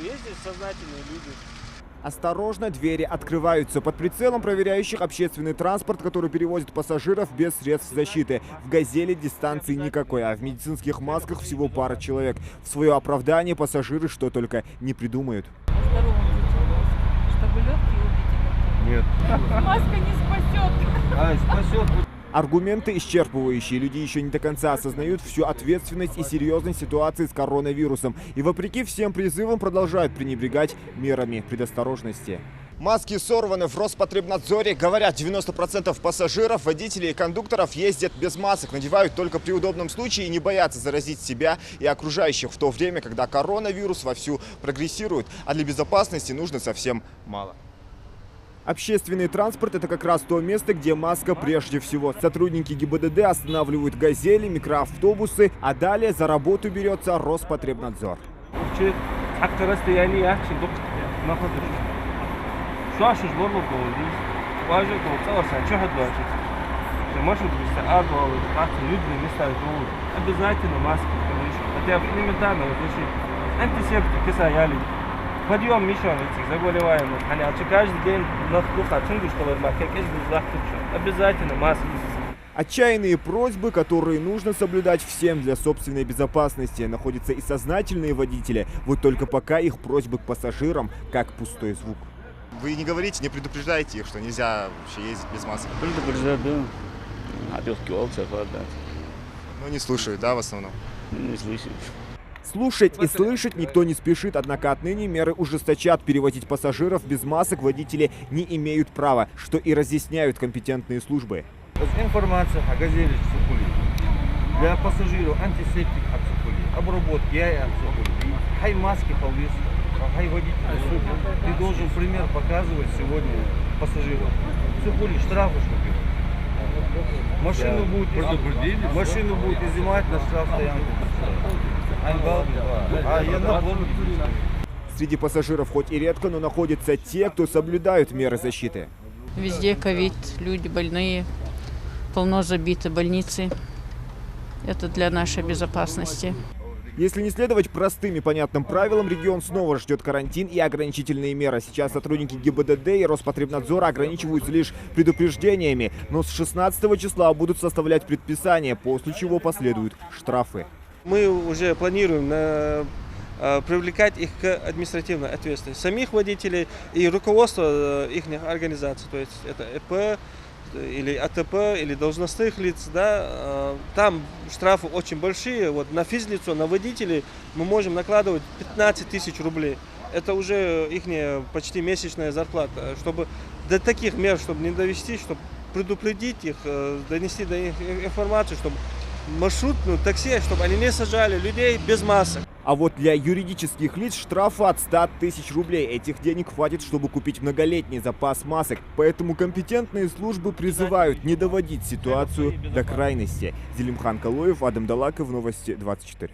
Есть здесь сознательные люди. Осторожно, двери открываются. Под прицелом проверяющих общественный транспорт, который перевозит пассажиров без средств защиты. В «Газели» дистанции никакой, а в медицинских масках всего пара человек. В свое оправдание пассажиры что только не придумают. Здоровым жить, чтобы легкие убить. Нет. Маска не спасет. Спасет. Аргументы исчерпывающие. Люди еще не до конца осознают всю ответственность и серьезность ситуации с коронавирусом. И вопреки всем призывам продолжают пренебрегать мерами предосторожности. Маски сорваны в Роспотребнадзоре. Говорят, 90% пассажиров, водителей и кондукторов ездят без масок, надевают только при удобном случае и не боятся заразить себя и окружающих в то время, когда коронавирус вовсю прогрессирует. А для безопасности нужно совсем мало. Общественный транспорт – это как раз то место, где маска прежде всего. Сотрудники ГИБДД останавливают «Газели», микроавтобусы, а далее за работу берется Роспотребнадзор. Обязательно маски, конечно. Это элементарно. Антисептик, кисаяли. Подъем еще этих заболеваемых. Каждый день обязательно маски. Отчаянные просьбы, которые нужно соблюдать всем для собственной безопасности. Находятся и сознательные водители. Вот только пока их просьбы к пассажирам как пустой звук. Вы не говорите, не предупреждаете их, что нельзя вообще ездить без маски? Предупреждаю, да. Но не слушают, да, в основном? Не слышит. Слушать и слышать никто не спешит, однако отныне меры ужесточат. Перевозить пассажиров без масок водители не имеют права, что и разъясняют компетентные службы. Информация о «Газели» для пассажиров антисептик обработки хай маски повесить, хай водитель. Ты должен пример показывать сегодня пассажирам. Штрафы штуки. Машину будет изымать на штрафстоянку. Среди пассажиров хоть и редко, но находятся те, кто соблюдают меры защиты. Везде ковид, люди больные, полно забиты больницы. Это для нашей безопасности. Если не следовать простым и понятным правилам, регион снова ждет карантин и ограничительные меры. Сейчас сотрудники ГИБДД и Роспотребнадзора ограничиваются лишь предупреждениями, но с 16 числа будут составлять предписания, после чего последуют штрафы. Мы уже планируем привлекать их к административной ответственности. Самих водителей и руководство их организаций, то есть это ЭП, или АТП, или должностных лиц, да, там штрафы очень большие. Вот на физлицо, на водителей мы можем накладывать 15 тысяч рублей. Это уже их почти месячная зарплата. Чтобы до таких мер, чтобы не довести, чтобы предупредить их, донести до них информацию, чтобы маршрутную такси, чтобы они не сажали людей без масок. А вот для юридических лиц штрафы от 100 тысяч рублей. Этих денег хватит, чтобы купить многолетний запас масок. Поэтому компетентные службы призывают не доводить ситуацию до крайности. Зелимхан Калоев, Адам Далаков, Новости 24.